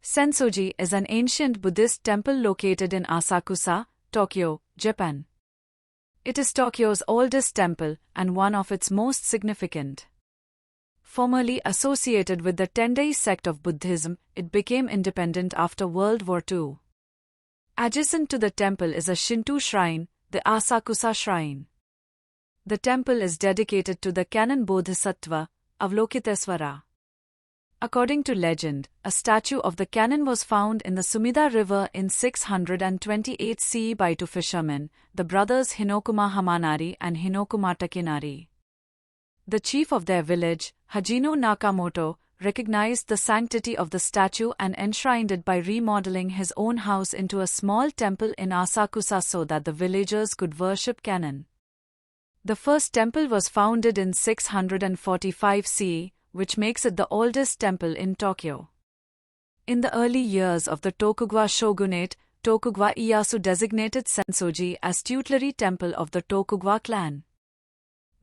Sensoji is an ancient Buddhist temple located in Asakusa, Tokyo, Japan. It is Tokyo's oldest temple and one of its most significant. Formerly associated with the Tendai sect of Buddhism, it became independent after World War II. Adjacent to the temple is a Shinto shrine, the Asakusa Shrine. The temple is dedicated to the Kannon Bodhisattva, Avalokitesvara. According to legend, a statue of the Kannon was found in the Sumida River in 628 CE by two fishermen, the brothers Hinokuma Hamanari and Hinokuma Takinari. The chief of their village, Hajino Nakamoto, recognized the sanctity of the statue and enshrined it by remodeling his own house into a small temple in Asakusa so that the villagers could worship Kannon. The first temple was founded in 645 CE, which makes it the oldest temple in Tokyo. In the early years of the Tokugawa shogunate, Tokugawa Ieyasu designated Sensoji as tutelary temple of the Tokugawa clan.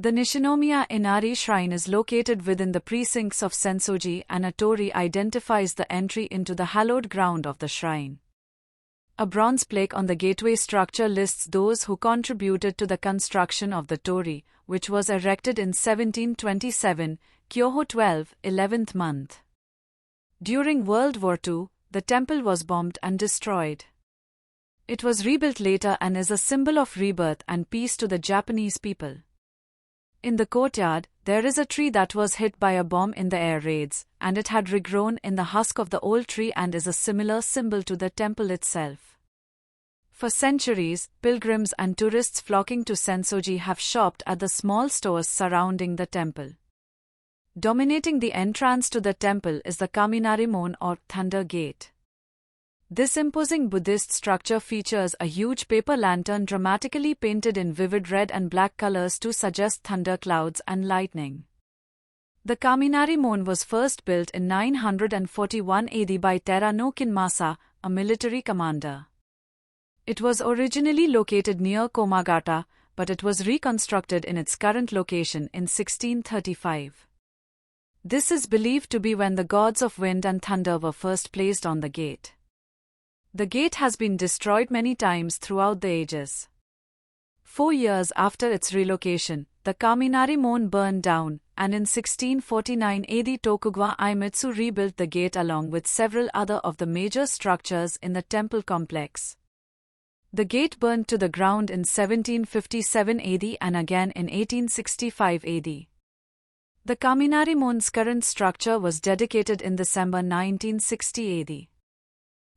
The Nishinomiya Inari shrine is located within the precincts of Sensoji, and a torii identifies the entry into the hallowed ground of the shrine. A bronze plaque on the gateway structure lists those who contributed to the construction of the torii, which was erected in 1727, Kyoho 12, 11th month. During World War II, the temple was bombed and destroyed. It was rebuilt later and is a symbol of rebirth and peace to the Japanese people. In the courtyard, there is a tree that was hit by a bomb in the air raids, and it had regrown in the husk of the old tree and is a similar symbol to the temple itself. For centuries, pilgrims and tourists flocking to Sensoji have shopped at the small stores surrounding the temple. Dominating the entrance to the temple is the Kaminari-mon or Thunder Gate. This imposing Buddhist structure features a huge paper lantern dramatically painted in vivid red and black colors to suggest thunderclouds and lightning. The Kaminari-mon was first built in 941 AD by Taira no Kinmasa, a military commander. It was originally located near Komagata, but it was reconstructed in its current location in 1635. This is believed to be when the gods of wind and thunder were first placed on the gate. The gate has been destroyed many times throughout the ages. 4 years after its relocation, the Kaminari-mon burned down, and in 1649 AD Tokugawa Iemitsu rebuilt the gate along with several other of the major structures in the temple complex. The gate burned to the ground in 1757 AD and again in 1865 AD. The Kaminari-mon's current structure was dedicated in December 1960 AD.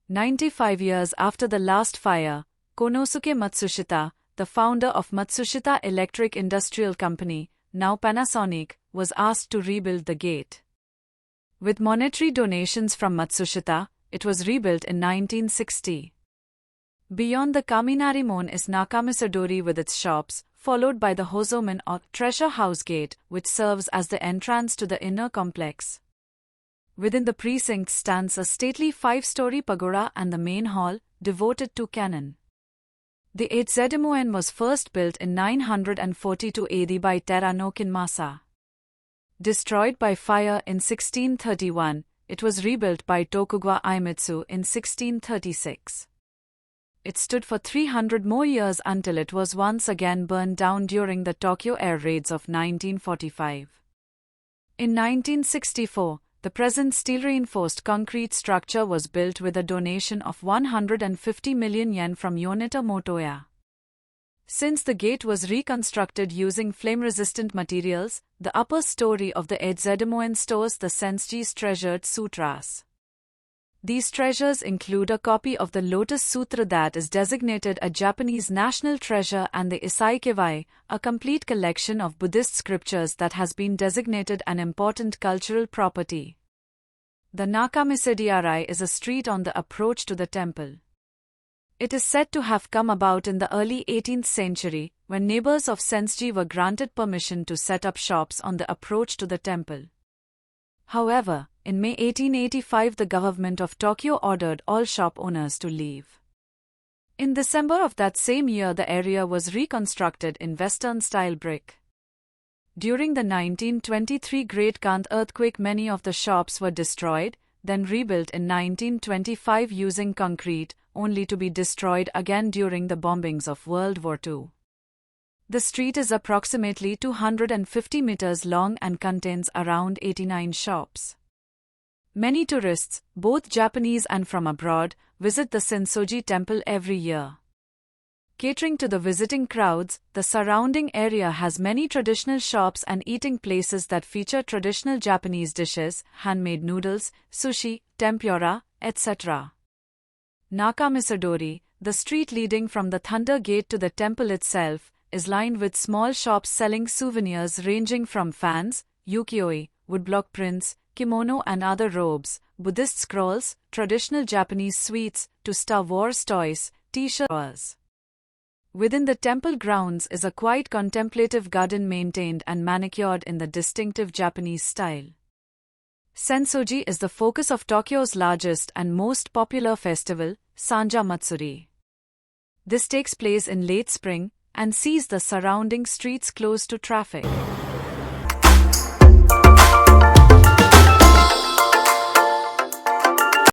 95 years after the last fire, Konosuke Matsushita, the founder of Matsushita Electric Industrial Company, now Panasonic, was asked to rebuild the gate. With monetary donations from Matsushita, it was rebuilt in 1960. Beyond the Kaminari-mon is Nakamisadori with its shops, followed by the Hozomen or Treasure House Gate, which serves as the entrance to the inner complex. Within the precincts stands a stately 5-story pagoda and the main hall, devoted to Kannon. The Eizedemoen was first built in 942 AD by Taira no Kinmasa. Destroyed by fire in 1631, it was rebuilt by Tokugawa Iemitsu in 1636. It stood for 300 more years until it was once again burned down during the Tokyo air raids of 1945. In 1964, the present steel-reinforced concrete structure was built with a donation of 150 million yen from Yoneta Motoya. Since the gate was reconstructed using flame-resistant materials, the upper story of the Eizedemoen stores the Sensōji's treasured sutras. These treasures include a copy of the Lotus Sutra that is designated a Japanese national treasure and the Isaikewai, a complete collection of Buddhist scriptures that has been designated an important cultural property. The Nakamisadori is a street on the approach to the temple. It is said to have come about in the early 18th century, when neighbors of Sensōji were granted permission to set up shops on the approach to the temple. However, in May 1885 the government of Tokyo ordered all shop owners to leave. In December of that same year the area was reconstructed in Western-style brick. During the 1923 Great Kant earthquake many of the shops were destroyed, then rebuilt in 1925 using concrete, only to be destroyed again during the bombings of World War II. The street is approximately 250 meters long and contains around 89 shops. Many tourists, both Japanese and from abroad, visit the Sensoji temple every year. Catering to the visiting crowds, the surrounding area has many traditional shops and eating places that feature traditional Japanese dishes, handmade noodles, sushi, tempura, etc. Nakamisadori, the street leading from the Thunder Gate to the temple itself, is lined with small shops selling souvenirs ranging from fans, ukiyo-e, woodblock prints, kimono and other robes, Buddhist scrolls, traditional Japanese sweets, to Star Wars toys, t-shirts. Within the temple grounds is a quite contemplative garden maintained and manicured in the distinctive Japanese style. Sensōji is the focus of Tokyo's largest and most popular festival, Sanja Matsuri. This takes place in late spring and sees the surrounding streets closed to traffic.